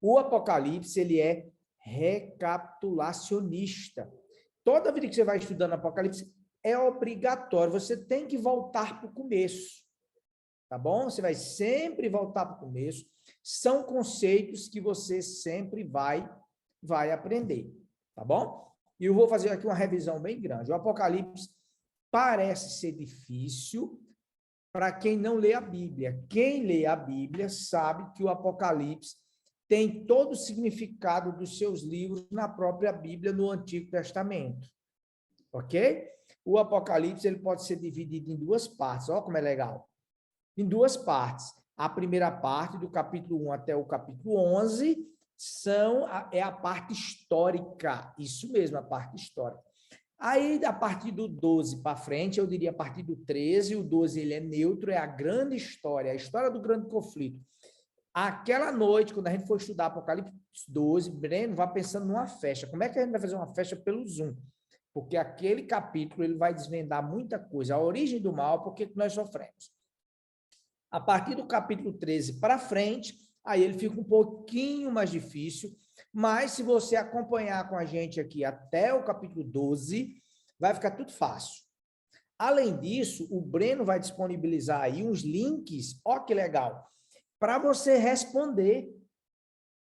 O Apocalipse, ele é recapitulacionista. Toda vida que você vai estudando Apocalipse, é obrigatório, você tem que voltar para o começo, tá bom? Você vai sempre voltar para o começo, são conceitos que você sempre vai aprender, tá bom? E eu vou fazer aqui uma revisão bem grande. O Apocalipse parece ser difícil para quem não lê a Bíblia. Quem lê a Bíblia sabe que o Apocalipse tem todo o significado dos seus livros na própria Bíblia, no Antigo Testamento, ok? O Apocalipse ele pode ser dividido em duas partes, olha como é legal. Em duas partes. A primeira parte, do capítulo 1 até o capítulo 11, é a parte histórica, isso mesmo, a parte histórica. Aí, a partir do 12 para frente, eu diria a partir do 13, o 12 ele é neutro, é a grande história, a história do grande conflito. Aquela noite, quando a gente for estudar Apocalipse 12, Breno, vá pensando numa festa. Como é que a gente vai fazer uma festa pelo Zoom? Porque aquele capítulo ele vai desvendar muita coisa, a origem do mal, por que nós sofremos. A partir do capítulo 13 para frente, aí ele fica um pouquinho mais difícil, mas se você acompanhar com a gente aqui até o capítulo 12, vai ficar tudo fácil. Além disso, o Breno vai disponibilizar aí uns links, ó que legal, para você responder.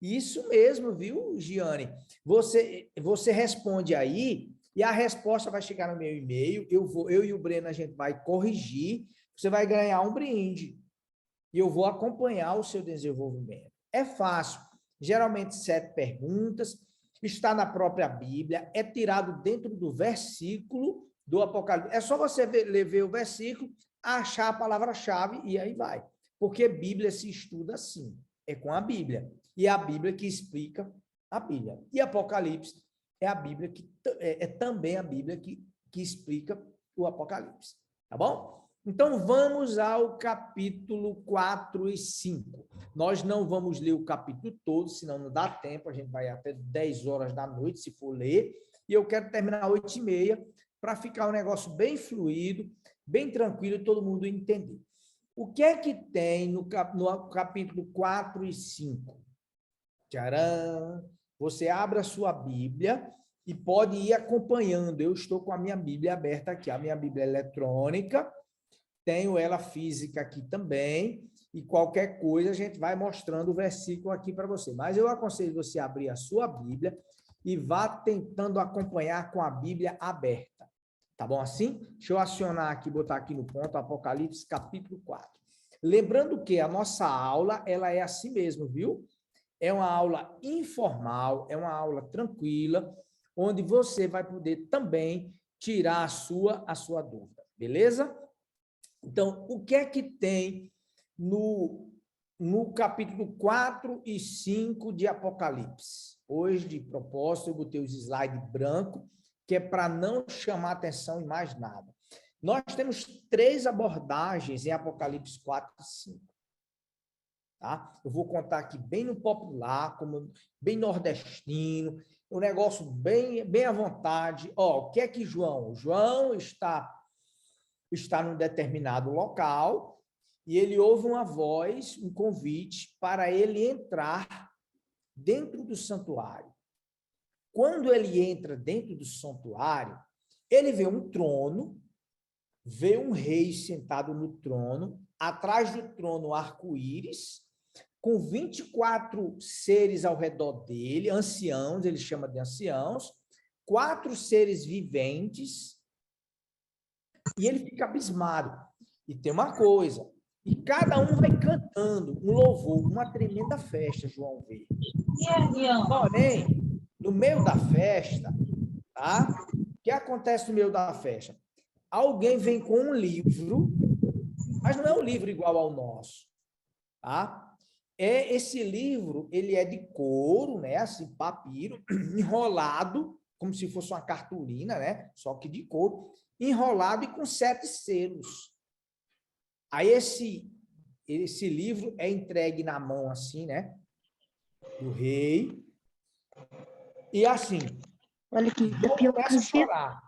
Isso mesmo, viu, Giane? Você responde aí, e a resposta vai chegar no meu e-mail, eu e o Breno, a gente vai corrigir, você vai ganhar um brinde. E eu vou acompanhar o seu desenvolvimento. É fácil, geralmente 7 perguntas, está na própria Bíblia, é tirado dentro do versículo do Apocalipse. É só você ver o versículo, achar a palavra-chave e aí vai. Porque Bíblia se estuda assim, é com a Bíblia. E é a Bíblia que explica a Bíblia. E Apocalipse é a Bíblia que é também a Bíblia que explica o Apocalipse. Tá bom? Então, vamos ao capítulo 4 e 5. Nós não vamos ler o capítulo todo, senão não dá tempo, a gente vai até 10 horas da noite, se for ler, e eu quero terminar às 8h30, para ficar um negócio bem fluido, bem tranquilo, e todo mundo entender. O que é que tem no capítulo 4 e 5? Tcharam! Você abre a sua Bíblia e pode ir acompanhando. Eu estou com a minha Bíblia aberta aqui, a minha Bíblia eletrônica, tenho ela física aqui também, e qualquer coisa a gente vai mostrando o versículo aqui para você. Mas eu aconselho você a abrir a sua Bíblia e vá tentando acompanhar com a Bíblia aberta. Tá bom assim? Deixa eu acionar aqui, botar aqui no ponto, Apocalipse capítulo 4. Lembrando que a nossa aula, ela é assim mesmo, viu? É uma aula informal, é uma aula tranquila, onde você vai poder também tirar a sua dúvida, beleza? Então, o que é que tem no capítulo 4 e 5 de Apocalipse? Hoje, de propósito, eu botei os slides brancos, que é para não chamar atenção em mais nada. Nós temos 3 abordagens em Apocalipse 4 e 5. Tá? Eu vou contar aqui bem no popular, como bem nordestino, um negócio bem à vontade. Ó, o que é que João? João está num determinado local e ele ouve uma voz, um convite para ele entrar dentro do santuário. Quando ele entra dentro do santuário, ele vê um trono, vê um rei sentado no trono, atrás do trono arco-íris, com 24 seres ao redor dele, anciãos, ele chama de anciãos, 4 seres viventes, e ele fica abismado. E tem uma coisa, e cada um vai cantando um louvor, uma tremenda festa, João vê. Porém, no meio da festa, tá? O que acontece no meio da festa? Alguém vem com um livro, mas não é um livro igual ao nosso, tá? Esse livro, ele é de couro, né? Assim, papiro, enrolado, como se fosse uma cartolina, né? Só que de couro, enrolado e com 7 selos. Aí esse livro é entregue na mão assim, né? Do rei. E assim, olha que João começa a chorar.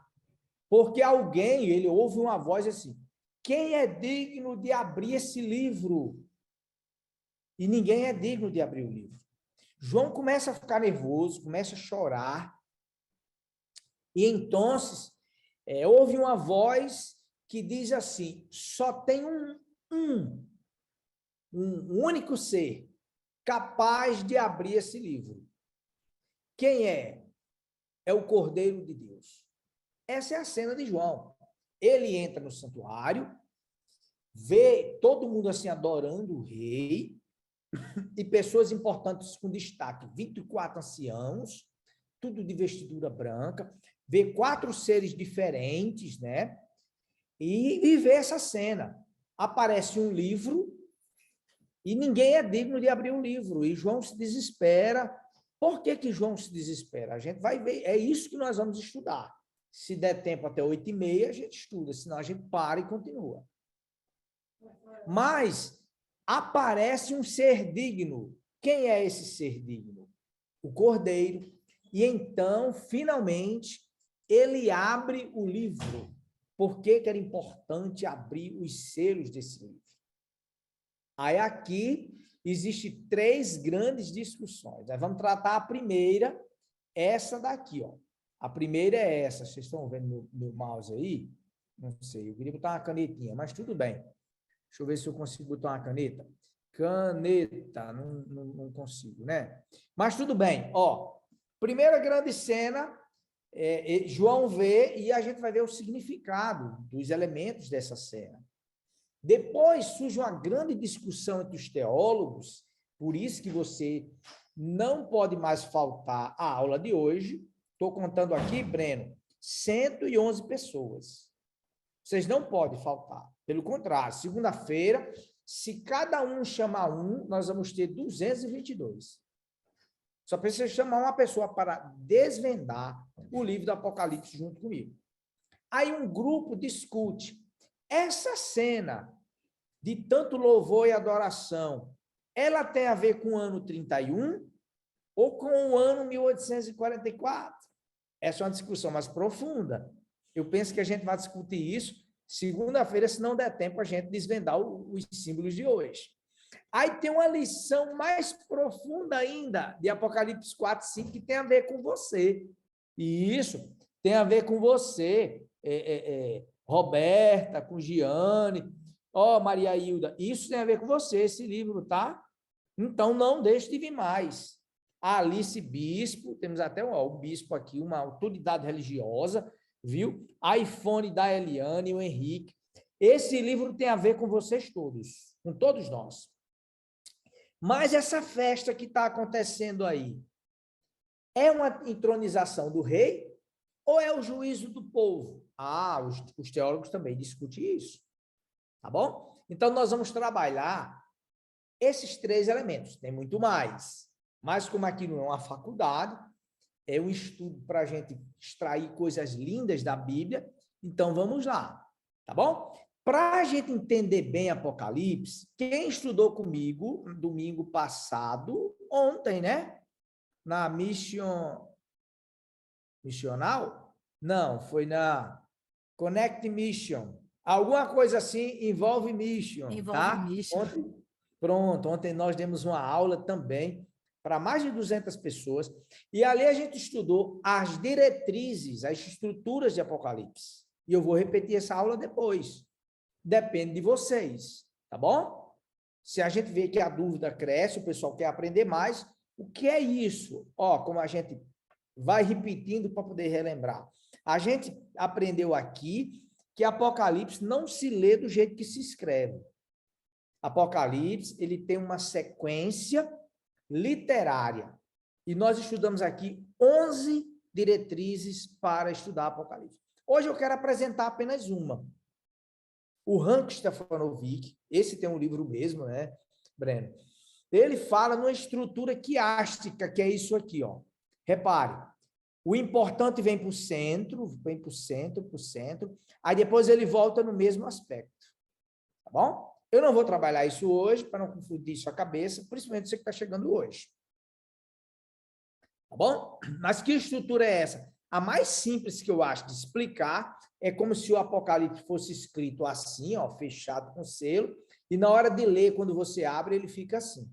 Porque ele ouve uma voz assim: quem é digno de abrir esse livro? E ninguém é digno de abrir o livro. João começa a ficar nervoso, começa a chorar, e então houve uma voz que diz assim: só tem um único ser capaz de abrir esse livro. Quem é? É o Cordeiro de Deus. Essa é a cena de João. Ele entra no santuário, vê todo mundo assim adorando o rei, e pessoas importantes com destaque, 24 anciãos, tudo de vestidura branca, vê 4 seres diferentes, né? E vê essa cena. Aparece um livro e ninguém é digno de abrir o livro. E João se desespera. Por que João se desespera? A gente vai ver. É isso que nós vamos estudar. Se der tempo até 8h30, a gente estuda. Senão a gente para e continua. Mas aparece um ser digno. Quem é esse ser digno? O Cordeiro. E então, finalmente, ele abre o livro. Por que era importante abrir os selos desse livro? Aí aqui existem 3 grandes discussões. Nós vamos tratar a primeira, essa daqui, ó. A primeira é essa. Vocês estão vendo meu mouse aí? Não sei, eu queria botar uma canetinha, mas tudo bem. Deixa eu ver se eu consigo botar uma caneta. Caneta, não consigo, né? Mas tudo bem, ó. Primeira grande cena, João vê e a gente vai ver o significado dos elementos dessa cena. Depois surge uma grande discussão entre os teólogos, por isso que você não pode mais faltar à aula de hoje. Estou contando aqui, Breno, 111 pessoas. Vocês não podem faltar. Pelo contrário, segunda-feira, se cada um chamar um, nós vamos ter 222. Só precisa chamar uma pessoa para desvendar o livro do Apocalipse junto comigo. Aí um grupo discute. Essa cena de tanto louvor e adoração, ela tem a ver com o ano 31 ou com o ano 1844? Essa é uma discussão mais profunda. Eu penso que a gente vai discutir isso segunda-feira, se não der tempo a gente desvendar os símbolos de hoje. Aí tem uma lição mais profunda ainda de Apocalipse 4, 5, que tem a ver com você. E isso tem a ver com você, Roberta, com Giane, Maria Hilda. Isso tem a ver com você, esse livro, tá? Então, não deixe de vir mais. A Alice Bispo, temos até o bispo aqui, uma autoridade religiosa, viu? iPhone da Eliane e o Henrique. Esse livro tem a ver com vocês todos, com todos nós. Mas essa festa que está acontecendo aí, é uma entronização do rei ou é o juízo do povo? Os teólogos também discutem isso, tá bom? Então, nós vamos trabalhar esses 3 elementos, tem muito mais. Mas como aqui não é uma faculdade, é um estudo para a gente extrair coisas lindas da Bíblia, então vamos lá, tá bom? Para a gente entender bem Apocalipse, quem estudou comigo domingo passado, ontem, né? Na Missional? Não, foi na Connect Mission. Alguma coisa assim envolve Mission, tá? Mission. Ontem nós demos uma aula também para mais de 200 pessoas, e ali a gente estudou as diretrizes, as estruturas de Apocalipse. E eu vou repetir essa aula depois. Depende de vocês, tá bom? Se a gente vê que a dúvida cresce, o pessoal quer aprender mais, o que é isso? Como a gente vai repetindo para poder relembrar. A gente aprendeu aqui que Apocalipse não se lê do jeito que se escreve. Apocalipse, ele tem uma sequência literária. E nós estudamos aqui 11 diretrizes para estudar Apocalipse. Hoje eu quero apresentar apenas uma. O Hank Stefanovic, esse tem um livro mesmo, né, Breno? Ele fala numa estrutura quiástica, que é isso aqui, ó. Repare, o importante vem para o centro, aí depois ele volta no mesmo aspecto. Tá bom? Eu não vou trabalhar isso hoje, para não confundir sua cabeça, principalmente você que está chegando hoje. Tá bom? Mas que estrutura é essa? A mais simples que eu acho de explicar é como se o Apocalipse fosse escrito assim, ó, fechado com selo, e na hora de ler, quando você abre, ele fica assim.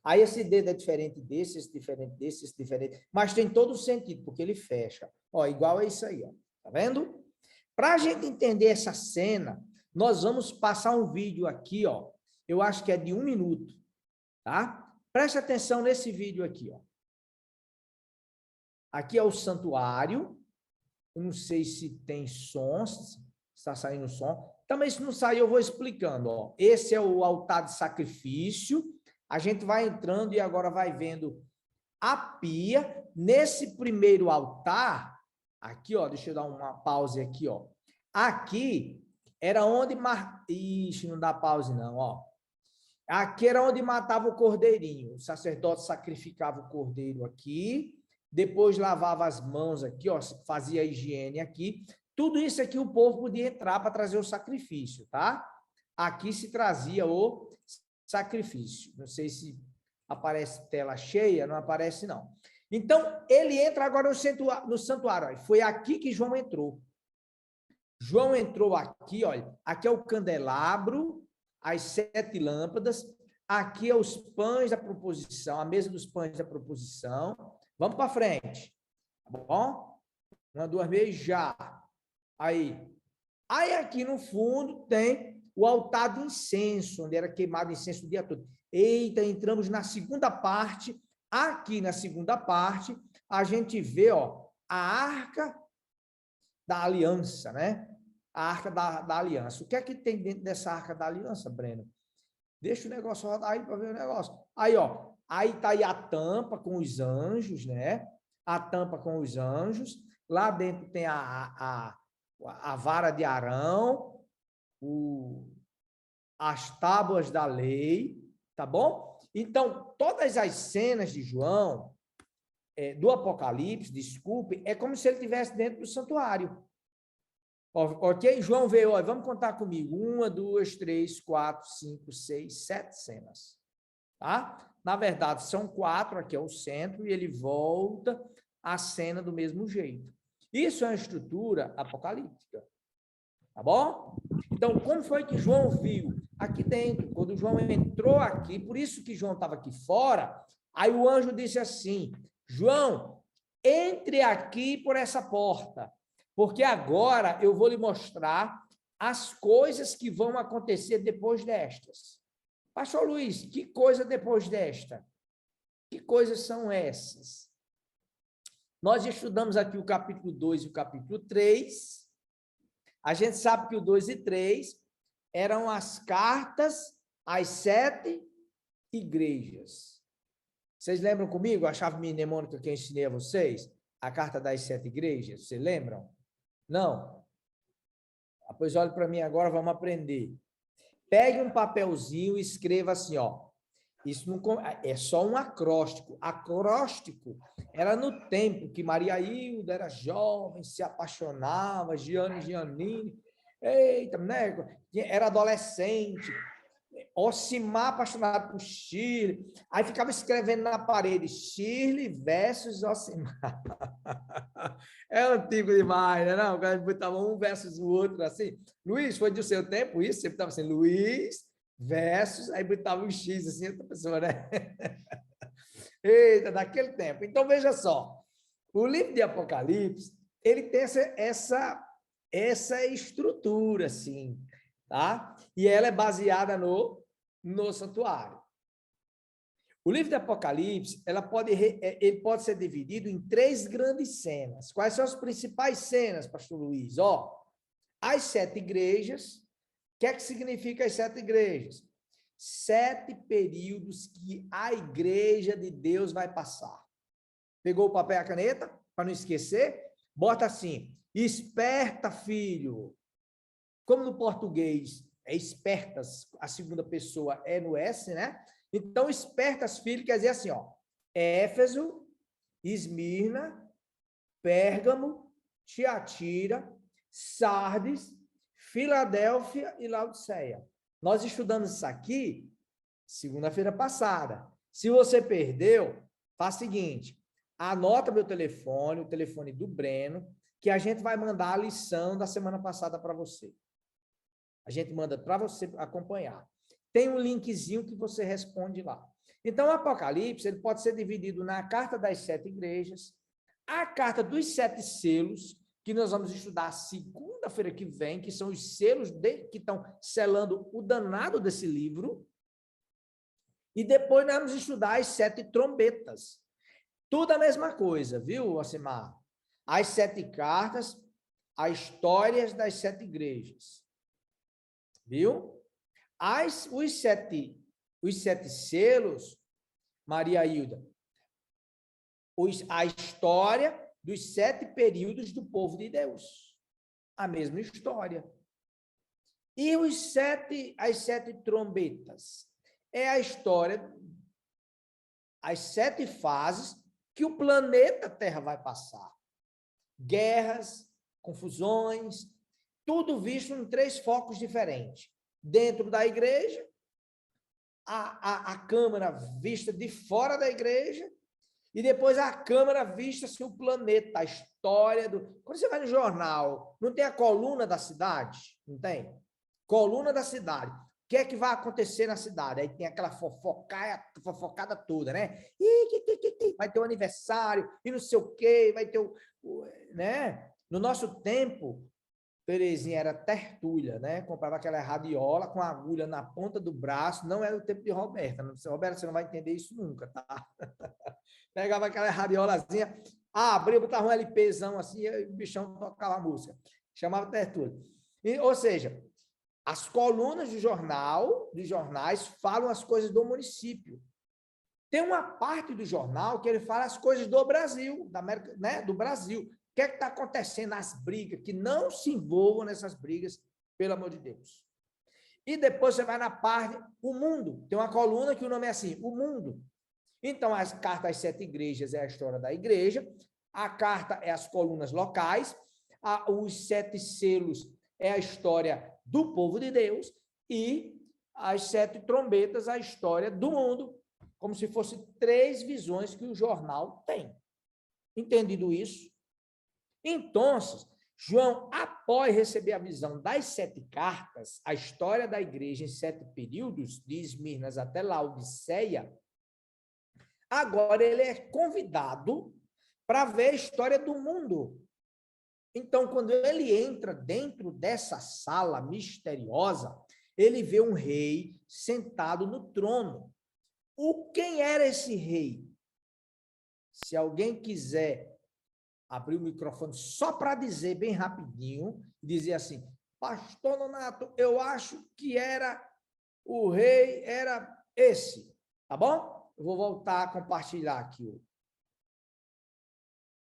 Aí esse dedo é diferente desse, esse diferente desse, esse diferente, mas tem todo o sentido, porque ele fecha. Ó, igual é isso aí, ó. Tá vendo? Para a gente entender essa cena, nós vamos passar um vídeo aqui, ó. Eu acho que é de 1 minuto, tá? Preste atenção nesse vídeo aqui, ó. Aqui é o santuário. Eu não sei se tem som, se está saindo som. Também, se não sair, eu vou explicando, ó. Esse é o altar de sacrifício. A gente vai entrando e agora vai vendo a pia. Nesse primeiro altar, aqui, ó, deixa eu dar uma pausa aqui, ó. Aqui era onde... Ixi, não dá pause não, ó. Aqui era onde matava o cordeirinho. O sacerdote sacrificava o cordeiro aqui, depois lavava as mãos aqui, ó, fazia a higiene aqui. Tudo isso aqui o povo podia entrar para trazer o sacrifício, tá? Aqui se trazia o sacrifício. Não sei se aparece tela cheia, não aparece não. Então, ele entra agora no santuário. Ó. Foi aqui que João entrou. João entrou aqui, olha. Aqui é o candelabro, as 7 lâmpadas. Aqui é os pães da proposição, a mesa dos pães da proposição. Vamos para frente. Tá bom? 1, 2 vezes, já. Aí aqui no fundo tem o altar de incenso, onde era queimado incenso o dia todo. Eita, entramos na segunda parte. Aqui na segunda parte, a gente vê, ó, a arca da aliança, né? A arca da aliança. O que é que tem dentro dessa arca da aliança, Breno? Deixa o negócio rodar aí para ver o negócio. Aí, ó, aí tá aí a tampa com os anjos, né? A tampa com os anjos. Lá dentro tem a vara de Arão, as tábuas da lei, tá bom? Então, todas as cenas de João, do Apocalipse, desculpe, é como se ele estivesse dentro do santuário. Ok? João veio, ó, vamos contar comigo. 1, 2, 3, 4, 5, 6, 7 cenas. Tá? Na verdade, são 4, aqui é o centro, e ele volta a cena do mesmo jeito. Isso é uma estrutura apocalíptica. Tá bom? Então, como foi que João viu? Aqui dentro, quando João entrou aqui, por isso que João estava aqui fora, aí o anjo disse assim, João, entre aqui por essa porta, porque agora eu vou lhe mostrar as coisas que vão acontecer depois destas. Pastor Luiz, que coisa depois desta? Que coisas são essas? Nós estudamos aqui o capítulo 2 e o capítulo 3. A gente sabe que o 2 e 3 eram as cartas às 7 igrejas. Vocês lembram comigo a chave mnemônica que eu ensinei a vocês? A carta das 7 igrejas, vocês lembram? Não? Pois olhe para mim agora, vamos aprender. Pegue um papelzinho e escreva assim, ó. Isso não é só um acróstico. Acróstico era no tempo que Maria Hilda era jovem, se apaixonava, Giannini, eita, né? Era adolescente. Ocimar apaixonado por Shirley. Aí ficava escrevendo na parede, Shirley versus Ocimar. É antigo demais, né? Não, o cara botava um versus o outro, assim. Luiz, foi do seu tempo isso? Você botava assim, Luiz versus, aí botava um X, assim, outra pessoa, né? Eita, daquele tempo. Então, veja só. O livro de Apocalipse, ele tem essa estrutura, assim, tá? E ela é baseada no santuário. O livro de Apocalipse, ele pode ser dividido em 3 grandes cenas. Quais são as principais cenas, pastor Luiz? Ó, as 7 igrejas. O que é que significa as 7 igrejas? 7 períodos que a igreja de Deus vai passar. Pegou o papel e a caneta? Para não esquecer? Bota assim, esperta, filho. Como no português é espertas, a segunda pessoa é no S, né? Então, espertas, filho, quer dizer assim, ó, Éfeso, Esmirna, Pérgamo, Tiatira, Sardes, Filadélfia e Laodiceia. Nós estudamos isso aqui segunda-feira passada. Se você perdeu, faz o seguinte, anota meu telefone, o telefone do Breno, que a gente vai mandar a lição da semana passada para você. A gente manda para você acompanhar. Tem um linkzinho que você responde lá. Então, o Apocalipse ele pode ser dividido na carta das 7 igrejas, a carta dos 7 selos, que nós vamos estudar segunda-feira que vem, que são os selos que estão selando o danado desse livro, e depois nós vamos estudar as 7 trombetas. Tudo a mesma coisa, viu, Asimar? As 7 cartas, as histórias das 7 igrejas. Viu? Os sete selos, Maria Hilda, a história dos 7 períodos do povo de Deus. A mesma história. E as 7 trombetas. É a história, as 7 fases que o planeta Terra vai passar. Guerras, confusões, tudo visto em 3 focos diferentes. Dentro da igreja, a câmera vista de fora da igreja, e depois a câmera vista assim, o planeta, a história do... Quando você vai no jornal, não tem a coluna da cidade? Não tem? Coluna da cidade. O que é que vai acontecer na cidade? Aí tem aquela fofocada toda, né? Vai ter o aniversário, e não sei o quê, vai ter né? No nosso tempo, Terezinha era tertúlia, né? Comprava aquela radiola com a agulha na ponta do braço, não era o tempo de Roberta. Roberta, você não vai entender isso nunca, tá? Pegava aquela radiolazinha, abria, botava um LPzão assim, e o bichão tocava a música. Chamava tertúlia. Ou seja, as colunas dos jornais falam as coisas do município. Tem uma parte do jornal que ele fala as coisas do Brasil, da América, né? Do Brasil. O que é que está acontecendo nas brigas? Que não se envolvam nessas brigas, pelo amor de Deus. E depois você vai na parte, o mundo. Tem uma coluna que o nome é assim, o mundo. Então, as cartas às 7 igrejas é a história da igreja, a carta é as colunas locais, os 7 selos é a história do povo de Deus, e as 7 trombetas, a história do mundo, como se fossem 3 visões que o jornal tem. Entendido isso? Então, João, após receber a visão das 7 cartas, a história da igreja em 7 períodos, de Esmirnas até Laodiceia, agora ele é convidado para ver a história do mundo. Então, quando ele entra dentro dessa sala misteriosa, ele vê um rei sentado no trono. Quem era esse rei? Se alguém quiser abrir o microfone só para dizer bem rapidinho, dizer assim, Pastor Nonato, eu acho que o rei era esse, tá bom? Eu vou voltar a compartilhar aqui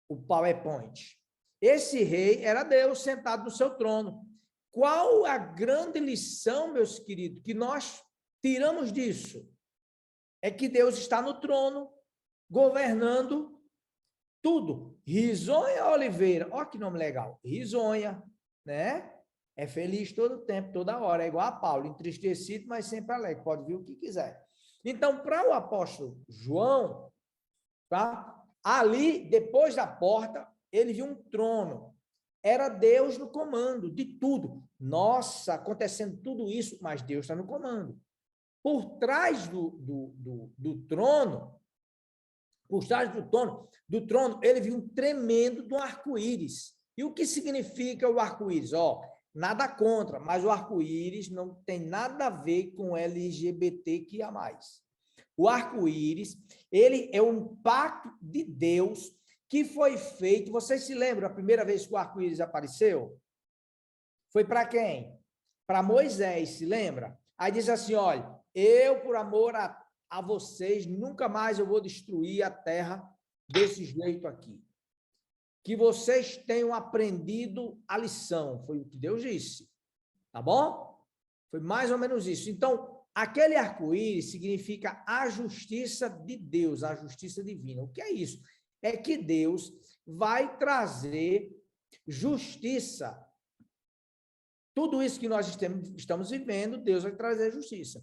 o PowerPoint. Esse rei era Deus sentado no seu trono. Qual a grande lição, meus queridos, que nós tiramos disso? É que Deus está no trono, governando tudo. Risonha Oliveira, olha que nome legal, Risonha, né? É feliz todo o tempo, toda hora, é igual a Paulo, entristecido, mas sempre alegre, pode vir o que quiser. Então, para o apóstolo João, tá? Ali, depois da porta, ele viu um trono. Era Deus no comando de tudo. Nossa, acontecendo tudo isso, mas Deus está no comando. Por trás do trono, por trás do trono, ele viu um tremendo do arco-íris. E o que significa o arco-íris? Nada contra, mas o arco-íris não tem nada a ver com LGBTQIA+. O arco-íris, ele é um pacto de Deus que foi feito. Vocês se lembram a primeira vez que o arco-íris apareceu? Foi para quem? Para Moisés, se lembra? Aí diz assim, olha, eu, por amor a vocês, nunca mais eu vou destruir a terra desse jeito aqui. Que vocês tenham aprendido a lição, foi o que Deus disse, tá bom? Foi mais ou menos isso. Então, aquele arco-íris significa a justiça de Deus, a justiça divina. O que é isso? É que Deus vai trazer justiça. Tudo isso que nós estamos vivendo, Deus vai trazer justiça.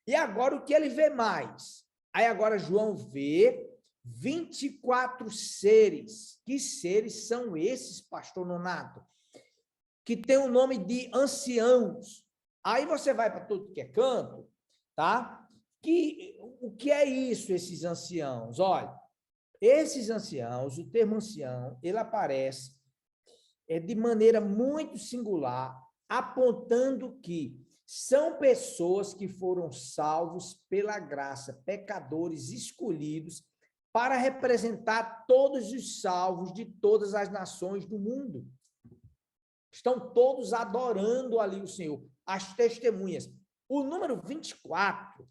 E agora, o que ele vê mais? Aí agora João vê 24 seres. Que seres são esses, pastor Nonato? Que tem o nome de anciãos. Aí você vai para tudo que é canto, tá? O que é isso, esses anciãos? Olha, esses anciãos, o termo ancião, ele aparece de maneira muito singular, apontando que são pessoas que foram salvos pela graça, pecadores escolhidos para representar todos os salvos de todas as nações do mundo. Estão todos adorando ali o Senhor, as testemunhas. O número 24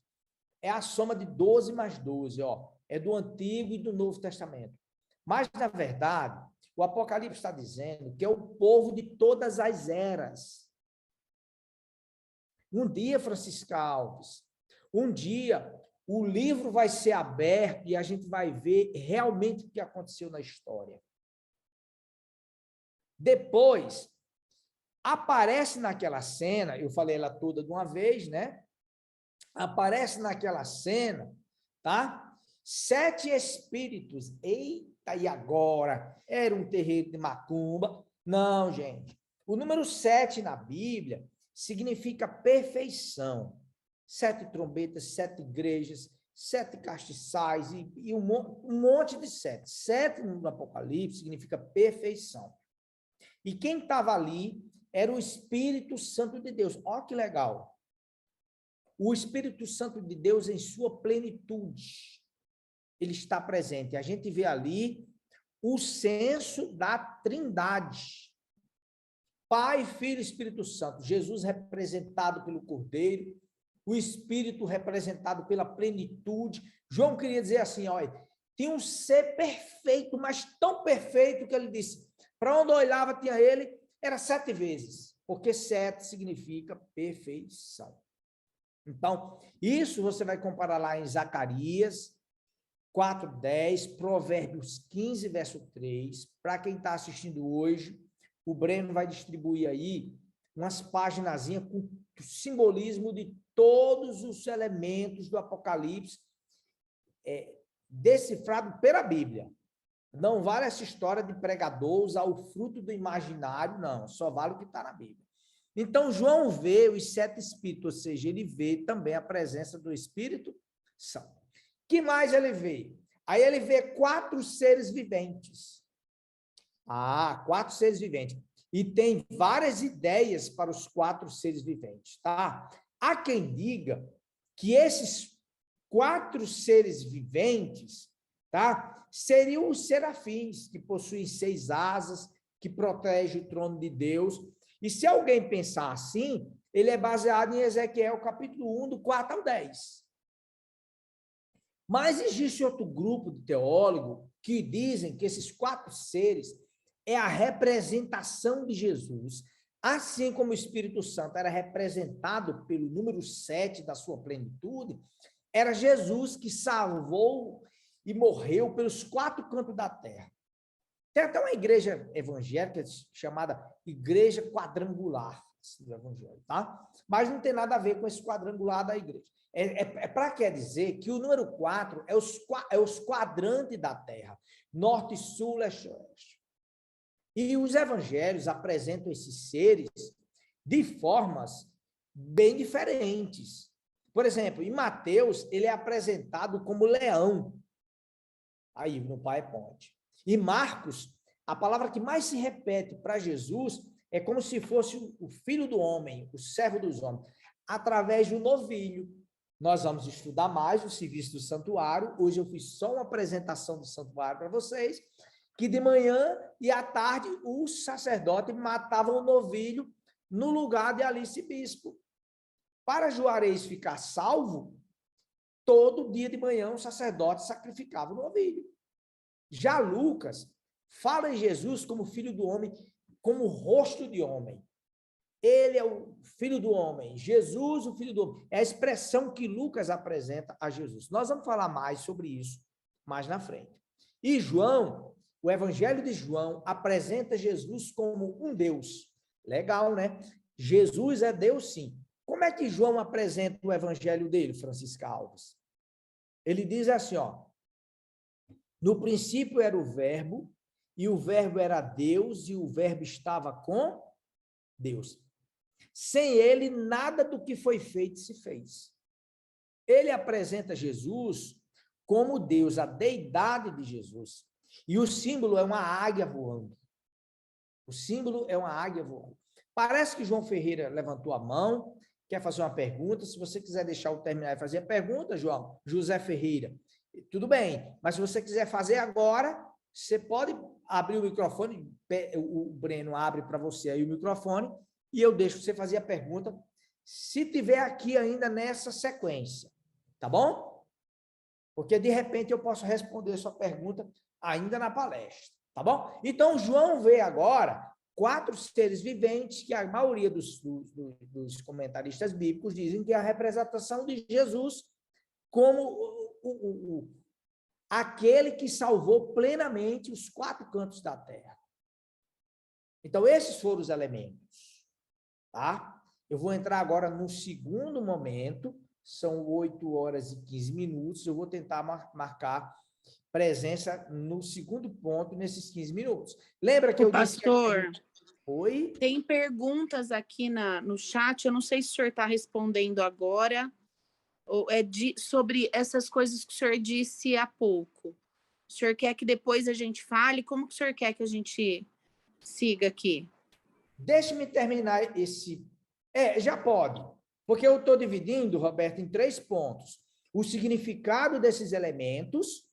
é a soma de 12 mais 12, ó. É do Antigo e do Novo Testamento. Mas, na verdade, o Apocalipse está dizendo que é o povo de todas as eras. Um dia, Francisco Alves, um dia o livro vai ser aberto e a gente vai ver realmente o que aconteceu na história. Depois, aparece naquela cena, eu falei ela toda de uma vez, né? Aparece naquela cena, tá? 7 espíritos. Eita, e agora? Era um terreiro de macumba? Não, gente. O número 7 na Bíblia significa perfeição. 7 trombetas, 7 igrejas, 7 castiçais e um monte de 7. 7 no Apocalipse significa perfeição. E quem estava ali era o Espírito Santo de Deus. Olha que legal. O Espírito Santo de Deus em sua plenitude. Ele está presente. A gente vê ali o senso da Trindade. Pai, Filho e Espírito Santo. Jesus representado pelo Cordeiro, o Espírito representado pela plenitude. João queria dizer assim, olha, tinha um ser perfeito, mas tão perfeito que ele disse, para onde eu olhava tinha ele, era 7 vezes, porque 7 significa perfeição. Então, isso você vai comparar lá em Zacarias 4:10, Provérbios 15, verso 3. Para quem está assistindo hoje, o Breno vai distribuir aí umas paginazinhas com simbolismo de todos os elementos do Apocalipse, decifrado pela Bíblia. Não vale essa história de pregador usar o fruto do imaginário, não. Só vale o que está na Bíblia. Então, João vê os 7 espíritos, ou seja, ele vê também a presença do Espírito Santo. O que mais ele vê? Aí ele vê 4 seres viventes. 4 seres viventes. E tem várias ideias para os 4 seres viventes, tá? Há quem diga que esses 4 seres viventes, tá? Seriam os serafins, que possuem 6 asas, que protegem o trono de Deus. E se alguém pensar assim, ele é baseado em Ezequiel, capítulo 1, do 4 ao 10. Mas existe outro grupo de teólogos que dizem que esses 4 seres é a representação de Jesus, assim como o Espírito Santo era representado pelo número 7 da sua plenitude, era Jesus que salvou e morreu pelos 4 cantos da terra. Tem até uma igreja evangélica chamada Igreja Quadrangular do Evangelho, tá? Mas não tem nada a ver com esse quadrangular da igreja. Para quer dizer que o número 4 é os quadrantes da terra, norte, sul, leste e oeste. E os evangelhos apresentam esses seres de formas bem diferentes. Por exemplo, em Mateus, ele é apresentado como leão, aí no PowerPoint. Em Marcos, a palavra que mais se repete para Jesus é como se fosse o filho do homem, o servo dos homens, através do novilho. Nós vamos estudar mais o serviço do santuário. Hoje eu fiz só uma apresentação do santuário para vocês, que de manhã e à tarde o sacerdote matava o novilho no lugar de Alice Bispo. Para Juarez ficar salvo, todo dia de manhã o sacerdote sacrificava o novilho. Já Lucas fala em Jesus como filho do homem, como rosto de homem. Ele é o filho do homem, Jesus, o filho do homem. É a expressão que Lucas apresenta a Jesus. Nós vamos falar mais sobre isso mais na frente. E João, o Evangelho de João, apresenta Jesus como um Deus. Legal, né? Jesus é Deus, sim. Como é que João apresenta o Evangelho dele, Francisco Alves? Ele diz assim, ó. No princípio era o verbo, e o verbo era Deus, e o verbo estava com Deus. Sem ele, nada do que foi feito se fez. ele apresenta Jesus como Deus, a deidade de Jesus. E o símbolo é uma águia voando. O símbolo é uma águia voando. Parece que João Ferreira levantou a mão, quer fazer uma pergunta. Se você quiser deixar eu terminar e fazer a pergunta, João, José Ferreira, tudo bem. Mas se você quiser fazer agora, você pode abrir o microfone, o Breno abre para você aí o microfone, e eu deixo você fazer a pergunta, se tiver aqui ainda nessa sequência, tá bom? Porque, de repente, eu posso responder sua pergunta ainda na palestra, tá bom? Então, João vê agora 4 seres viventes que a maioria dos comentaristas bíblicos dizem que é a representação de Jesus como aquele que salvou plenamente os 4 cantos da terra. Então, esses foram os elementos, tá? Eu vou entrar agora no segundo momento, são 8h15, eu vou tentar marcar presença no segundo ponto, nesses 15 minutos. Lembra que eu disse que... Pastor, oi? Tem perguntas aqui no chat, eu não sei se o senhor está respondendo agora, ou sobre essas coisas que o senhor disse há pouco. O senhor quer que depois a gente fale? Como que o senhor quer que a gente siga aqui? Deixe-me terminar esse... já pode, porque eu estou dividindo, Roberto, em 3 pontos. O significado desses elementos,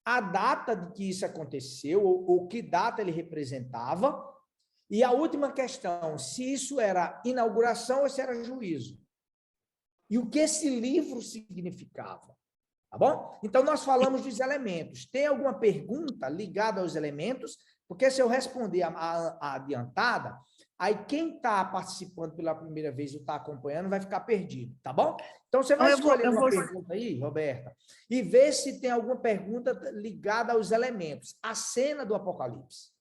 a data de que isso aconteceu, ou que data ele representava, e a última questão, se isso era inauguração ou se era juízo. E o que esse livro significava, tá bom? Então, nós falamos dos elementos. Tem alguma pergunta ligada aos elementos? Porque se eu responder a adiantada, aí quem está participando pela primeira vez ou está acompanhando vai ficar perdido, tá bom? Então, você vai escolher uma pergunta aí, Roberta, e ver se tem alguma pergunta ligada aos elementos. A cena do Apocalipse.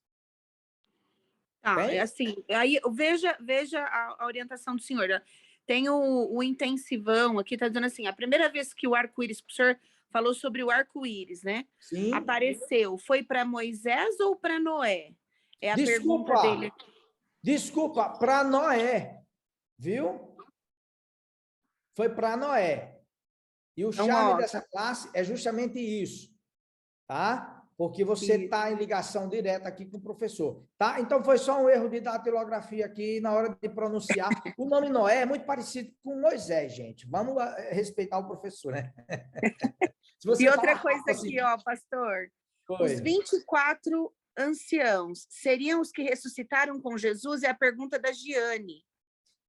Tá, é assim, aí veja a orientação do senhor. Tem o intensivão aqui, está dizendo assim, a primeira vez que o arco-íris, o senhor falou sobre o arco-íris, né? Sim. Apareceu, foi para Moisés ou para Noé? É a pergunta dele. Desculpa, para Noé, viu? Foi para Noé. E o charme dessa classe é justamente isso, tá? Porque você está em ligação direta aqui com o professor, tá? Então, foi só um erro de datilografia aqui na hora de pronunciar. O nome Noé é muito parecido com Moisés, gente. Vamos respeitar o professor, né? E outra coisa aqui, ó, pastor. Os 24 anciãos seriam os que ressuscitaram com Jesus? É a pergunta da Giane.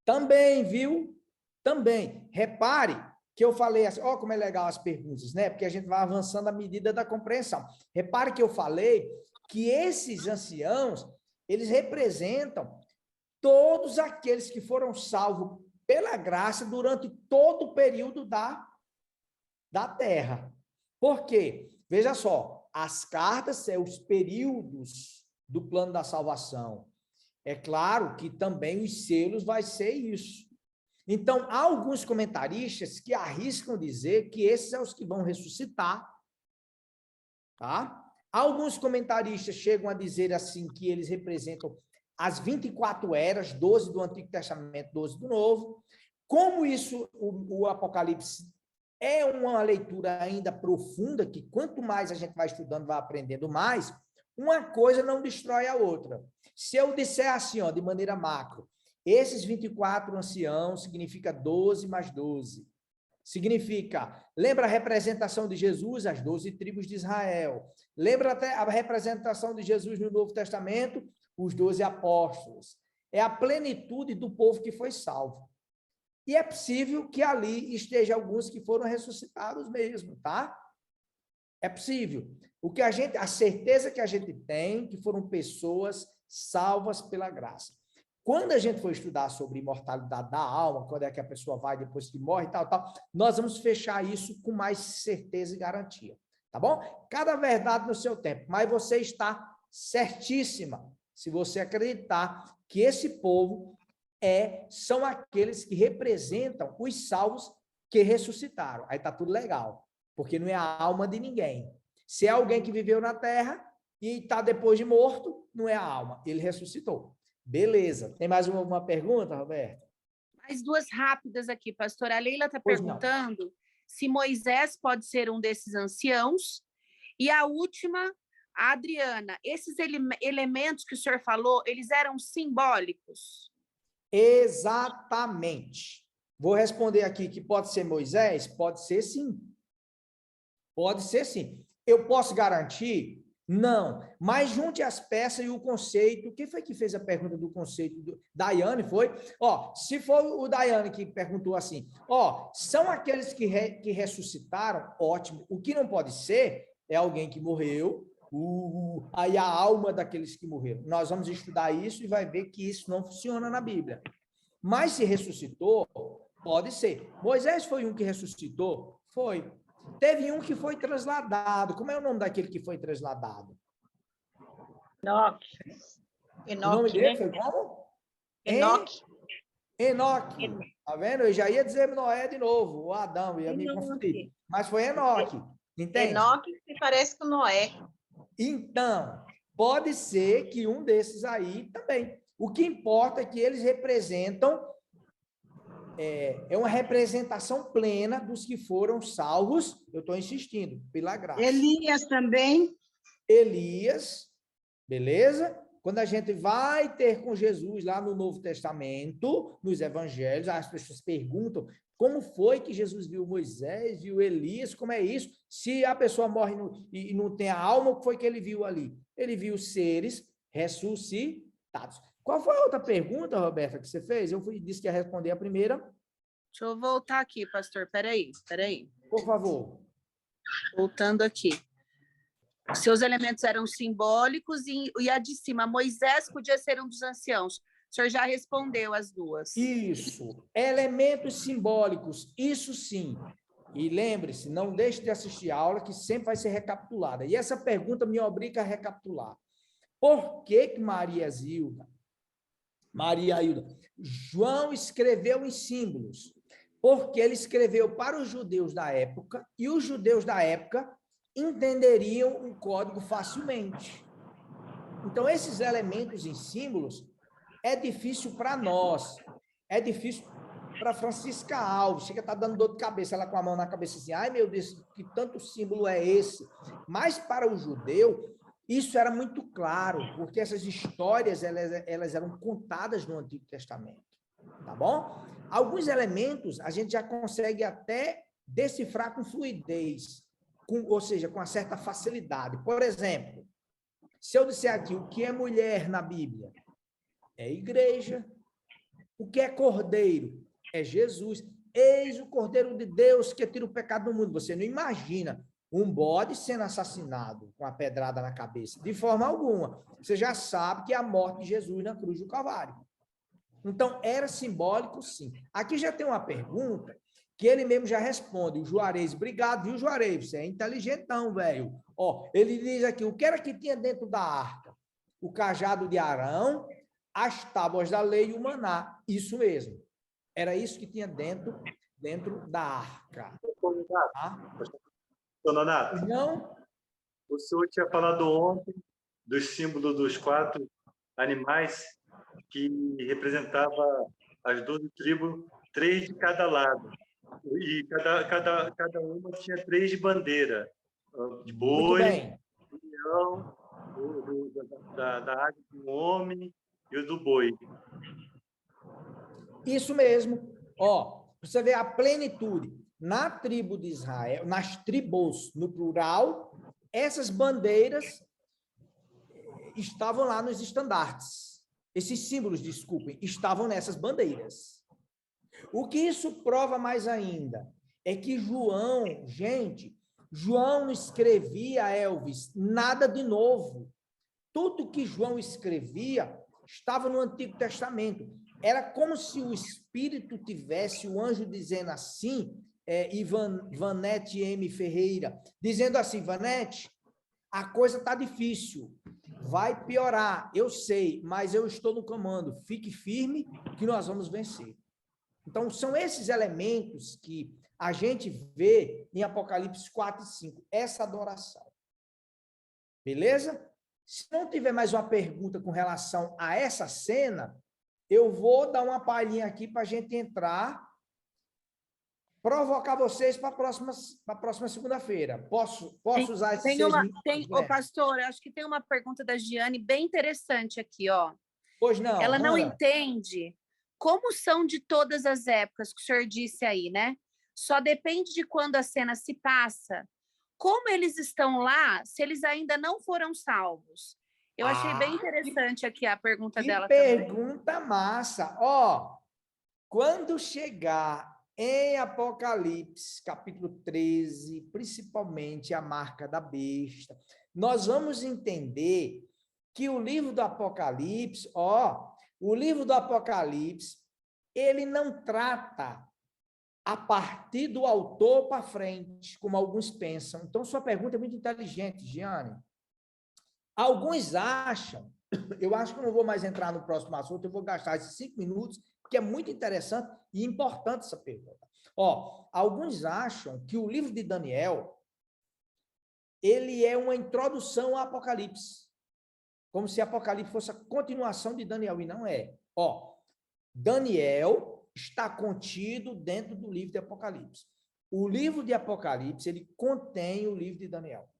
Também, viu? Também. Repare que eu falei assim, ó, como é legal as perguntas, né? Porque a gente vai avançando à medida da compreensão. Repare que eu falei que esses anciãos, eles representam todos aqueles que foram salvos pela graça durante todo o período da terra. Por quê? Veja só, as cartas são os períodos do plano da salvação. É claro que também os selos vai ser isso. Então, há alguns comentaristas que arriscam dizer que esses são os que vão ressuscitar, tá? Alguns comentaristas chegam a dizer assim que eles representam as 24 eras, 12 do Antigo Testamento, 12 do Novo. Como isso, o Apocalipse é uma leitura ainda profunda, que quanto mais a gente vai estudando, vai aprendendo mais, uma coisa não destrói a outra. Se eu disser assim, ó, de maneira macro, esses 24 anciãos significa 12 mais 12. Significa, lembra a representação de Jesus, as 12 tribos de Israel. Lembra até a representação de Jesus no Novo Testamento, os 12 apóstolos. É a plenitude do povo que foi salvo. E é possível que ali esteja alguns que foram ressuscitados mesmo, tá? É possível. A certeza que a gente tem que foram pessoas salvas pela graça. Quando a gente for estudar sobre imortalidade da alma, quando é que a pessoa vai depois que morre e tal, nós vamos fechar isso com mais certeza e garantia, tá bom? Cada verdade no seu tempo, mas você está certíssima se você acreditar que esse povo são aqueles que representam os salvos que ressuscitaram. Aí tá tudo legal, porque não é a alma de ninguém. Se é alguém que viveu na terra e está depois de morto, não é a alma, ele ressuscitou. Beleza. Tem mais uma pergunta, Roberto? Mais 2 rápidas aqui, pastor. A Leila está perguntando se Moisés pode ser um desses anciãos. E a última, a Adriana, esses elementos que o senhor falou, eles eram simbólicos? Exatamente. Vou responder aqui que pode ser Moisés? Pode ser sim. Pode ser sim. Eu posso garantir? Não. Mas junte as peças e o conceito. Quem foi que fez a pergunta do conceito? Daiane, foi? Ó, se for o Daiane que perguntou assim, ó, são aqueles que ressuscitaram? Ótimo. O que não pode ser é alguém que morreu, aí a alma daqueles que morreram. Nós vamos estudar isso e vai ver que isso não funciona na Bíblia. Mas se ressuscitou, pode ser. Moisés foi um que ressuscitou? Foi. Teve um que foi trasladado. Como é o nome daquele que foi trasladado? Enoque. O nome dele Né? foi como? Enoque. Enoque. Tá vendo? Eu já ia dizer Noé de novo, o Adão, ia me confundir. Mas foi Enoque. Entende? Enoque se parece com Noé. Então, pode ser que um desses aí também. O que importa é que eles representam, é uma representação plena dos que foram salvos, eu estou insistindo, pela graça. Elias também. Elias, beleza? Quando a gente vai ter com Jesus lá no Novo Testamento, nos Evangelhos, as pessoas perguntam como foi que Jesus viu Moisés, viu Elias, como é isso? Se a pessoa morre e não tem a alma, o que foi que ele viu ali? Ele viu seres ressuscitados. Qual foi a outra pergunta, Roberta, que você fez? Disse que ia responder a primeira. Deixa eu voltar aqui, pastor. Peraí. Por favor. Voltando aqui. Seus elementos eram simbólicos e a de cima, Moisés podia ser um dos anciãos. O senhor já respondeu as duas. Isso. Elementos simbólicos, isso sim. E lembre-se, não deixe de assistir a aula, que sempre vai ser recapitulada. E essa pergunta me obriga a recapitular. Por que Maria Hilda, João escreveu em símbolos? Porque ele escreveu para os judeus da época, e os judeus da época entenderiam o código facilmente. Então, esses elementos em símbolos é difícil para nós, é difícil para Francisca Alves, chega a estar dando dor de cabeça, ela com a mão na cabeça assim, ai meu Deus, que tanto símbolo é esse? Mas para o judeu, isso era muito claro, porque essas histórias, elas eram contadas no Antigo Testamento, tá bom? Alguns elementos a gente já consegue até decifrar com fluidez, ou seja, com uma certa facilidade. Por exemplo, se eu disser aqui o que é mulher na Bíblia, é igreja. O que é cordeiro? É Jesus. Eis o Cordeiro de Deus que tira o pecado do mundo. Você não imagina um bode sendo assassinado com a pedrada na cabeça, de forma alguma. Você já sabe que é a morte de Jesus na cruz do Calvário. Então, era simbólico, sim. Aqui já tem uma pergunta que ele mesmo já responde. O Juarez, obrigado, viu, Juarez? Você é inteligentão, velho. Ó, ele diz aqui, o que era que tinha dentro da arca? O cajado de Arão, as tábuas da lei e o maná. Isso mesmo. Era isso que tinha dentro da arca. Tá? Donato, Não? o senhor tinha falado ontem dos símbolos dos 4 animais que representava as 12 tribos, 3 de cada lado. E cada uma tinha 3 de bandeira. De boi, do leão, da águia do homem e o do boi. Isso mesmo. Ó, você vê a plenitude. Na tribo de Israel, nas tribos, no plural, essas bandeiras estavam lá nos estandartes. Esses símbolos, desculpem, estavam nessas bandeiras. O que isso prova mais ainda é que João, gente, João não escrevia, Elvis, nada de novo. Tudo que João escrevia estava no Antigo Testamento. Era como se o Espírito tivesse, o anjo dizendo assim, Ivanete M. Ferreira, dizendo assim, Vanete, a coisa está difícil, vai piorar, eu sei, mas eu estou no comando, fique firme que nós vamos vencer. Então, são esses elementos que a gente vê em Apocalipse 4 e 5, essa adoração. Beleza? Se não tiver mais uma pergunta com relação a essa cena, eu vou dar uma palhinha aqui para a gente entrar provocar vocês para a próxima segunda-feira. Posso usar esses 6 minutos? Ô, pastor, acho que tem uma pergunta da Giane bem interessante aqui, ó. Pois não. Ela não entende como são de todas as épocas que o senhor disse aí, né? Só depende de quando a cena se passa. Como eles estão lá se eles ainda não foram salvos? Eu achei bem interessante aqui a pergunta dela também. Pergunta massa. Ó, quando chegar em Apocalipse, capítulo 13, principalmente a marca da besta, nós vamos entender que o livro do Apocalipse, ele não trata a partir do autor para frente, como alguns pensam. Então, sua pergunta é muito inteligente, Giane. Alguns acham, eu acho que eu não vou mais entrar no próximo assunto, eu vou gastar esses 5 minutos, porque é muito interessante e importante essa pergunta. Ó, alguns acham que o livro de Daniel, ele é uma introdução ao Apocalipse, como se Apocalipse fosse a continuação de Daniel, e não é. Ó, Daniel está contido dentro do livro de Apocalipse. O livro de Apocalipse, ele contém o livro de Daniel.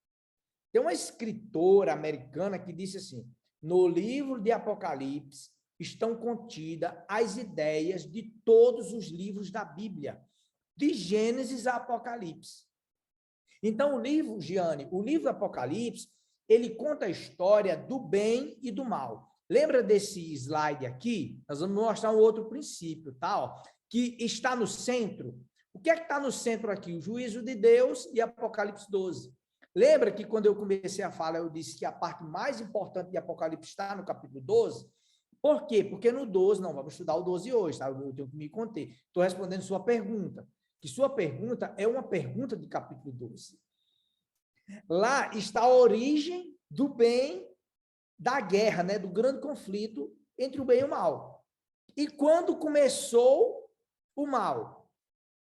Tem uma escritora americana que disse assim, no livro de Apocalipse estão contidas as ideias de todos os livros da Bíblia, de Gênesis a Apocalipse. Então, o livro, Giane, o livro do Apocalipse, ele conta a história do bem e do mal. Lembra desse slide aqui? Nós vamos mostrar um outro princípio, tá? Ó, que está no centro. O que é que está no centro aqui? O juízo de Deus e Apocalipse 12. Lembra que quando eu comecei a falar, eu disse que a parte mais importante de Apocalipse está no capítulo 12? Por quê? Porque no 12, não, vamos estudar o 12 hoje, tá? Eu tenho que me conter. Estou respondendo sua pergunta, que sua pergunta é uma pergunta de capítulo 12. Lá está a origem do bem, da guerra, né? Do grande conflito entre o bem e o mal. E quando começou o mal?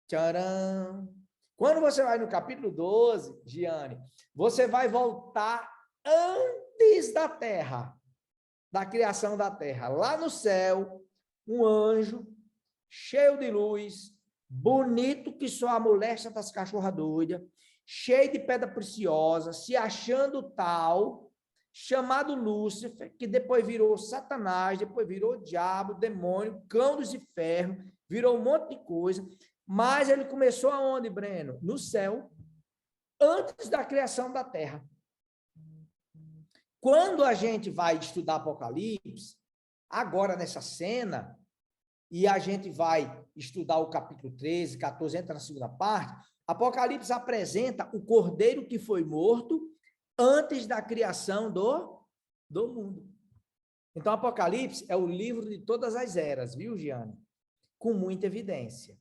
Tcharam! Quando você vai no capítulo 12, Giane, você vai voltar antes da terra, da criação da terra. Lá no céu, um anjo cheio de luz, bonito que só a molesta das cachorras doidas, cheio de pedra preciosa, se achando tal, chamado Lúcifer, que depois virou Satanás, depois virou diabo, demônio, cão dos infernos, virou um monte de coisa. Mas ele começou aonde, Breno? No céu, antes da criação da terra. Quando a gente vai estudar Apocalipse, agora nessa cena, e a gente vai estudar o capítulo 13, 14, entra na segunda parte, Apocalipse apresenta o cordeiro que foi morto antes da criação do mundo. Então, Apocalipse é o livro de todas as eras, viu, Giane? Com muita evidência.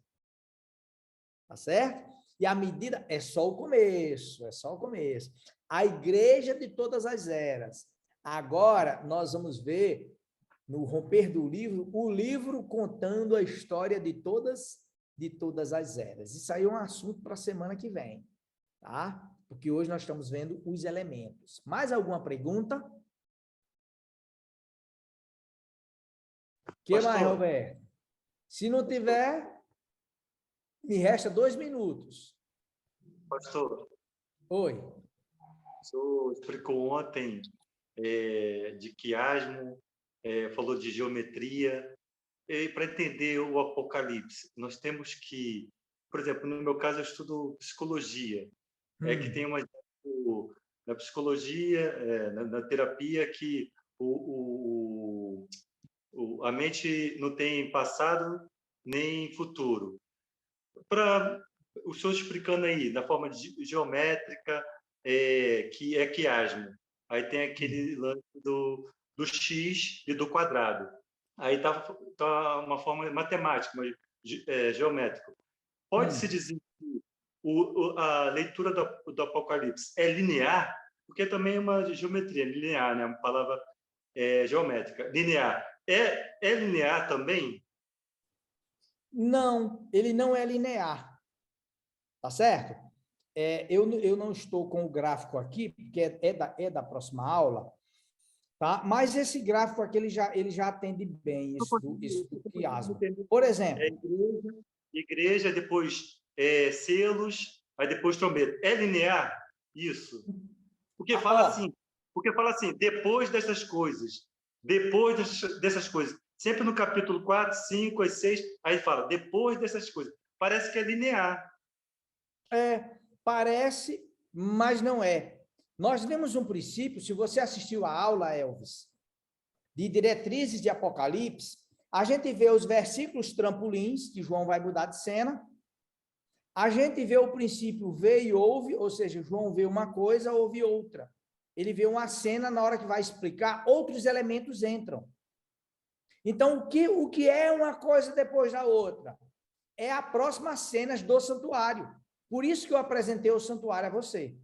Tá certo? E a medida é só o começo, é só o começo. A igreja de todas as eras. Agora, nós vamos ver, no romper do livro, o livro contando a história de todas as eras. Isso aí é um assunto para a semana que vem, tá? Porque hoje nós estamos vendo os elementos. Mais alguma pergunta? Que mais, Roberto? Se não tiver, me resta 2 minutos. Pastor. Oi. O senhor explicou ontem de quiasmo, falou de geometria. Para entender o Apocalipse, nós temos que, por exemplo, no meu caso, eu estudo psicologia. Que tem na psicologia, na terapia, que a mente não tem passado nem futuro. Para o senhor explicando aí, da forma geométrica, que é quiasmo. Aí tem aquele lance do X e do quadrado. Aí tá uma forma matemática, mas geométrica. Pode-se dizer que a leitura do Apocalipse é linear, porque também é uma geometria linear, né? Uma palavra geométrica. Linear. É linear também? Não, ele não é linear. Tá certo? Eu não estou com o gráfico aqui, porque é da próxima aula, tá? Mas esse gráfico aqui, ele já atende bem isso do quiasmo. Por exemplo... Igreja, depois selos, aí depois trombeta. É linear? Isso. Porque fala assim, depois dessas coisas, sempre no capítulo 4, 5, 6, aí fala, depois dessas coisas. Parece que é linear. Parece, mas não é. Nós vemos um princípio, se você assistiu a aula, Elvis, de diretrizes de Apocalipse, a gente vê os versículos trampolins, que João vai mudar de cena, a gente vê o princípio vê e ouve, ou seja, João vê uma coisa, ouve outra. Ele vê uma cena, na hora que vai explicar, outros elementos entram. Então, o que é uma coisa depois da outra? É a próxima cena do santuário. Por isso que eu apresentei o santuário a você.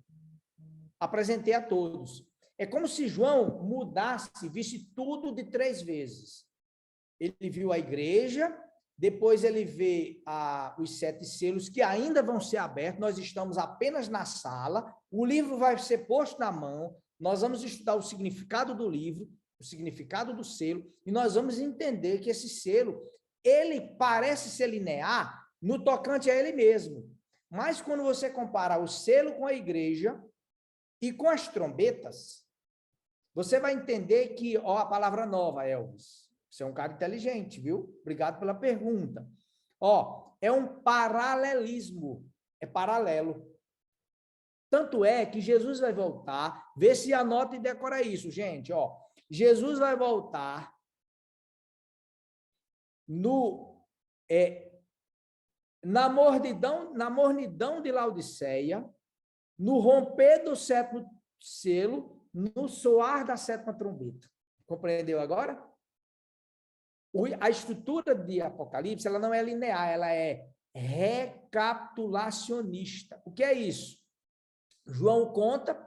Apresentei a todos. É como se João mudasse, visse tudo de 3 vezes. Ele viu a igreja, depois ele vê os 7 selos que ainda vão ser abertos, nós estamos apenas na sala, o livro vai ser posto na mão, nós vamos estudar o significado do livro, o significado do selo, e nós vamos entender que esse selo, ele parece ser linear no tocante a ele mesmo, mas quando você compara o selo com a igreja e com as trombetas, você vai entender que, a palavra nova, Elvis, você é um cara inteligente, viu? Obrigado pela pergunta. É um paralelismo, é paralelo. Tanto é que Jesus vai voltar, vê se anota e decora isso, gente, Jesus vai voltar na mornidão de Laodiceia, no romper do 7º selo, no soar da 7ª trombeta. Compreendeu agora? A estrutura de Apocalipse, ela não é linear, ela é recapitulacionista. O que é isso? João conta,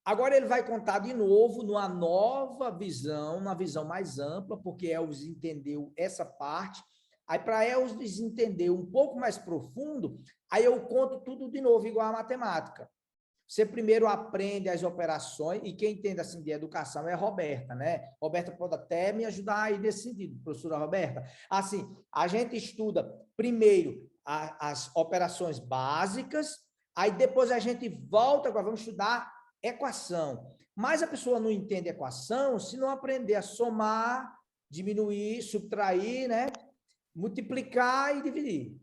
agora ele vai contar de novo numa nova visão, uma visão mais ampla, porque Elvis entendeu essa parte. Aí, para Elvis entender um pouco mais profundo, aí eu conto tudo de novo, igual a matemática. Você primeiro aprende as operações, e quem entende assim de educação é a Roberta, né? Roberta pode até me ajudar aí nesse sentido, professora Roberta. Assim, a gente estuda primeiro as operações básicas, aí depois a gente volta, agora vamos estudar equação. Mas a pessoa não entende equação se não aprender a somar, diminuir, subtrair, né? Multiplicar e dividir.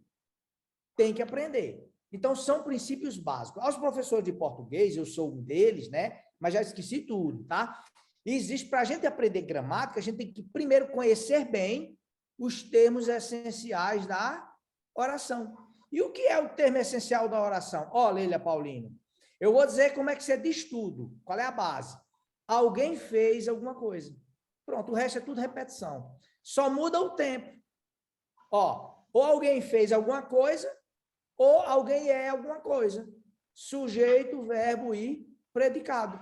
Tem que aprender. Então, são princípios básicos. Aos professores de português, eu sou um deles, né? Mas já esqueci tudo, tá? E existe, para a gente aprender gramática, a gente tem que primeiro conhecer bem os termos essenciais da oração. E o que é o termo essencial da oração? Leila Paulino, eu vou dizer como é que você diz tudo. Qual é a base? Alguém fez alguma coisa. Pronto, o resto é tudo repetição. Só muda o tempo. Ou alguém fez alguma coisa, ou alguém é alguma coisa. Sujeito, verbo e predicado.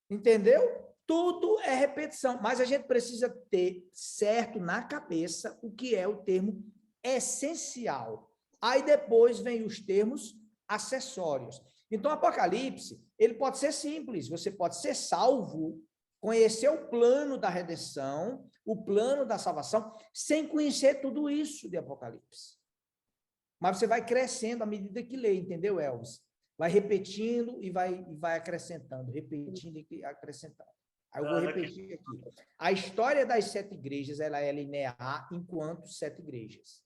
Entendeu? Tudo é repetição, mas a gente precisa ter certo na cabeça o que é o termo essencial. Aí depois vem os termos acessórios. Então, o Apocalipse, ele pode ser simples, você pode ser salvo, conhecer o plano da redenção, o plano da salvação, sem conhecer tudo isso de Apocalipse. Mas você vai crescendo à medida que lê, entendeu, Elvis? Vai repetindo e vai acrescentando, repetindo e acrescentando. Aí eu vou repetir aqui. A história das 7 igrejas, ela é linear enquanto 7 igrejas.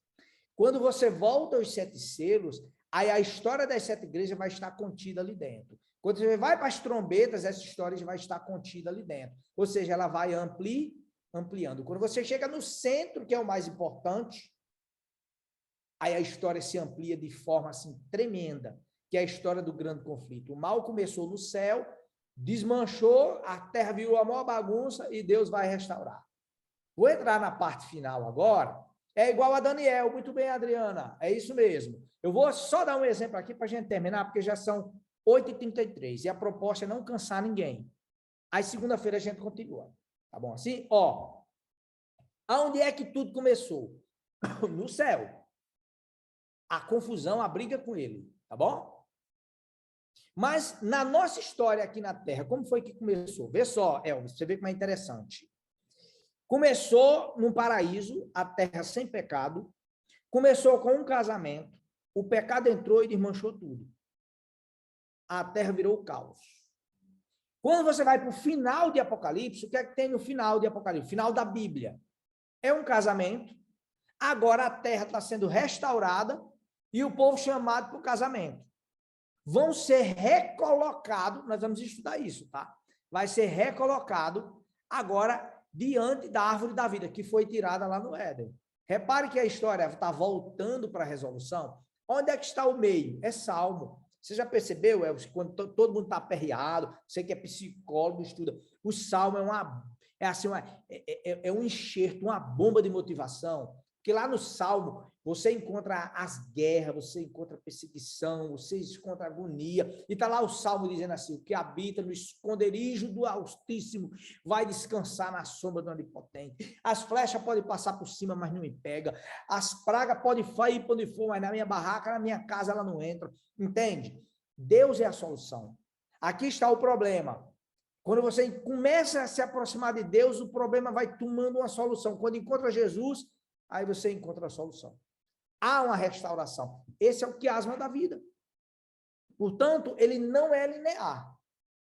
Quando você volta aos 7 selos, aí a história das 7 igrejas vai estar contida ali dentro. Quando você vai para as trombetas, essa história vai estar contida ali dentro. Ou seja, ela vai ampliando. Quando você chega no centro, que é o mais importante, aí a história se amplia de forma assim tremenda, que é a história do grande conflito. O mal começou no céu, desmanchou, a terra virou a maior bagunça e Deus vai restaurar. Vou entrar na parte final agora. É igual a Daniel. Muito bem, Adriana. É isso mesmo. Eu vou só dar um exemplo aqui para a gente terminar, porque já são 8h33 e a proposta é não cansar ninguém. Aí, segunda-feira, a gente continua. Tá bom assim? Aonde é que tudo começou? No céu. A confusão, a briga com ele. Tá bom? Mas, na nossa história aqui na Terra, como foi que começou? Vê só, Elvis, você vê como é interessante. Começou num paraíso, a Terra sem pecado. Começou com um casamento, o pecado entrou e desmanchou tudo. A terra virou o caos. Quando você vai para o final de Apocalipse, o que é que tem no final de Apocalipse? Final da Bíblia. É um casamento, agora a terra está sendo restaurada e o povo chamado para o casamento. Vão ser recolocados, nós vamos estudar isso, tá? Vai ser recolocado agora diante da árvore da vida, que foi tirada lá no Éden. Repare que a história está voltando para a resolução. Onde é que está o meio? É Salmo. Você já percebeu, Elvis, quando todo mundo está aperreado, você que é psicólogo, estuda, o Salmo é um enxerto, uma bomba de motivação, porque lá no Salmo você encontra as guerras, você encontra perseguição, você encontra agonia, e está lá o Salmo dizendo assim, o que habita no esconderijo do Altíssimo vai descansar na sombra do Onipotente. As flechas podem passar por cima, mas não me pega. As pragas podem ir para onde for, mas na minha barraca, na minha casa, ela não entra. Entende? Deus é a solução. Aqui está o problema. Quando você começa a se aproximar de Deus, o problema vai tomando uma solução. Quando encontra Jesus, aí você encontra a solução. Há uma restauração. Esse é o quiasma da vida. Portanto, ele não é linear.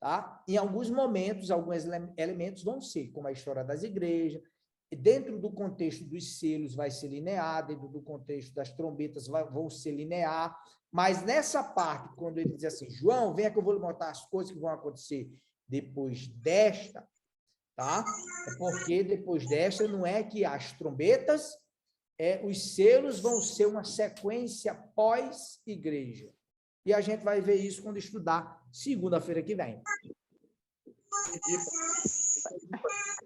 Tá? Em alguns momentos, alguns elementos vão ser, como a história das igrejas, dentro do contexto dos selos vai ser linear, dentro do contexto das trombetas vão ser linear, mas nessa parte, quando ele diz assim, João, venha que eu vou lhe mostrar as coisas que vão acontecer depois desta, tá? É porque depois desta não é que as trombetas, os selos vão ser uma sequência pós-igreja. E a gente vai ver isso quando estudar segunda-feira que vem.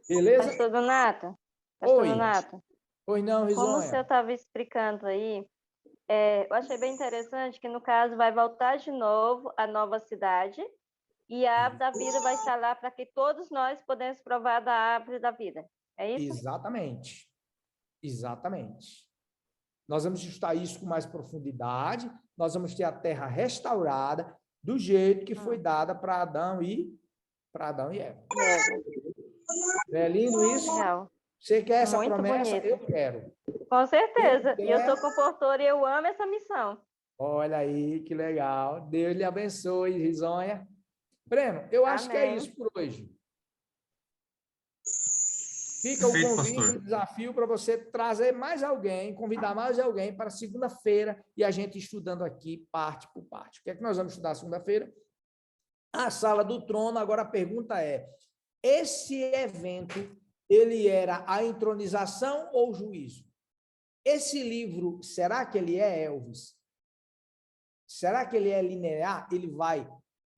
Beleza? Pastor Donato? Oi. Donato, Oi, não, Risonha. como o senhor estava explicando aí, eu achei bem interessante que, no caso, vai voltar de novo a nova cidade e a árvore da vida vai estar lá para que todos nós podemos provar da árvore da vida. É isso? Exatamente. Exatamente. Nós vamos estudar isso com mais profundidade, nós vamos ter a terra restaurada do jeito que foi dada para Adão e Eva. É lindo isso? Legal. Você quer essa Muito promessa? bonito. Eu quero. Com certeza. Eu E eu quero. sou comportora e eu amo essa missão. Olha aí, que legal. Deus lhe abençoe, Risonha. Breno, eu acho que é Amém. isso por hoje. Fica o Perfeito, convite, pastor. o desafio para você trazer mais alguém, convidar mais alguém para segunda-feira e a gente estudando aqui parte por parte. O que é que nós vamos estudar segunda-feira? A Sala do Trono. Agora a pergunta é, esse evento, ele era a entronização ou o juízo? Esse livro, será que ele é, Elvis? Será que ele é linear? Ele vai,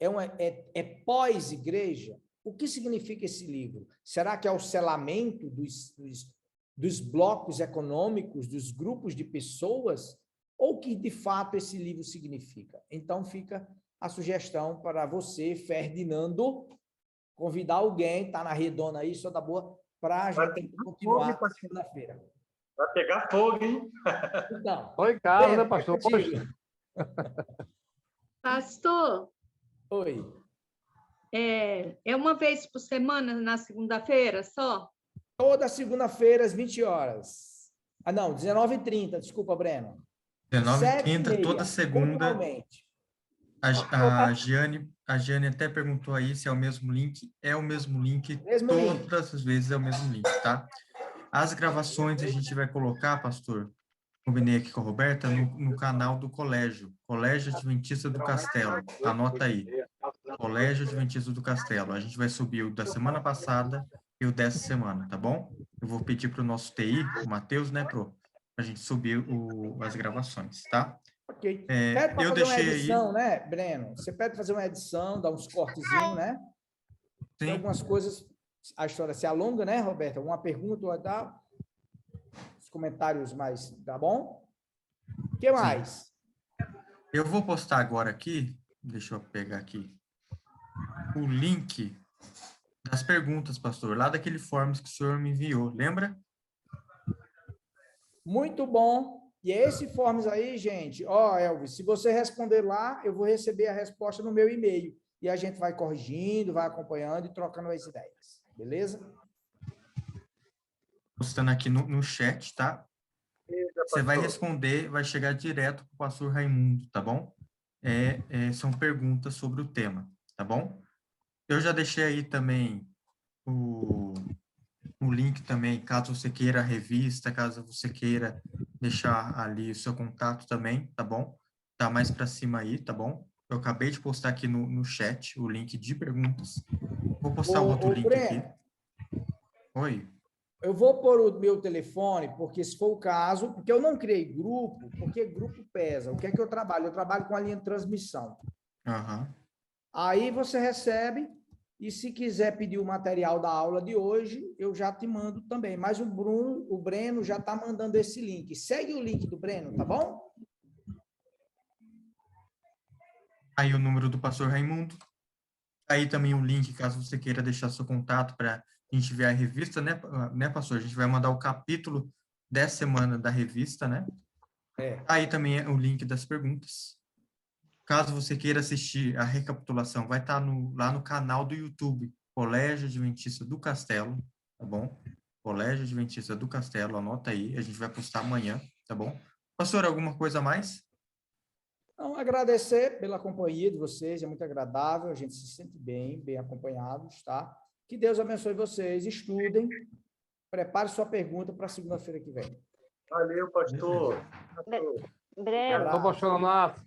é pós-igreja? O que significa esse livro? Será que é o selamento dos blocos econômicos, dos grupos de pessoas? Ou que, de fato, esse livro significa? Então, fica a sugestão para você, Ferdinando, convidar alguém, está na redona aí, só da boa, para a gente continuar segunda-feira. Vai pegar fogo, hein? Então, Oi, Carlos, né, pastor? contigo. Pastor, Oi. é uma vez por semana, na segunda-feira só? Toda segunda-feira, às 20 horas. Ah, não, 19h30, desculpa, Breno. 19h30, toda segunda. Pontualmente. A Giane até perguntou aí se é o mesmo link. É o mesmo link. Mesmo link. Todas as vezes é o mesmo link, tá? As gravações a gente vai colocar, pastor, combinei aqui com a Roberta, no canal do colégio. Colégio Adventista do Castelo. Anota aí. Colégio Adventista do Castelo. A gente vai subir o da semana passada e o dessa semana, tá bom? Eu vou pedir para o nosso TI, o Matheus, né, para a gente subir as gravações, tá? Ok. Pede para eu fazer uma deixei edição, aí... né, Breno? Você pede para fazer uma edição, dar uns cortezinhos, né? Tem Sim. algumas coisas, a história se alonga, né, Roberta? Uma pergunta ou tal, os comentários mais, tá bom? O que mais? Eu vou postar agora aqui, deixa eu pegar aqui, o link das perguntas, pastor, lá daquele forms que o senhor me enviou, lembra? Muito bom. E esse forms aí, gente, ó, Elvis, se você responder lá, eu vou receber a resposta no meu e-mail. E a gente vai corrigindo, vai acompanhando e trocando as ideias. Beleza? Postando aqui no chat, tá? Você vai responder, vai chegar direto para o pastor Raimundo, tá bom? São perguntas sobre o tema, tá bom? Eu já deixei aí também o link também, caso você queira a revista, caso você queira deixar ali o seu contato também, tá bom? Tá mais para cima aí, tá bom? Eu acabei de postar aqui no chat o link de perguntas. Vou postar outro link Breno, aqui. Oi. eu vou pôr o meu telefone, porque se for o caso, porque eu não criei grupo, porque grupo pesa. O que é que eu trabalho? Eu trabalho com a linha de transmissão. Aham. Aí você recebe, e se quiser pedir o material da aula de hoje, eu já te mando também. Mas o Breno já está mandando esse link. Segue o link do Breno, tá bom? Aí o número do pastor Raimundo. Aí também o link, caso você queira deixar seu contato para a gente ver a revista, né, pastor? A gente vai mandar o capítulo dessa semana da revista, né? Aí também é o link das perguntas. Caso você queira assistir a recapitulação, vai estar lá no canal do YouTube, Colégio Adventista do Castelo, tá bom? Colégio Adventista do Castelo, anota aí, a gente vai postar amanhã, tá bom? Pastor, alguma coisa a mais? Então, agradecer pela companhia de vocês, é muito agradável, a gente se sente bem acompanhados, tá? Que Deus abençoe vocês, estudem, prepare sua pergunta para segunda-feira que vem. Valeu, pastor. Breno, Abraço. Pastor Nonato.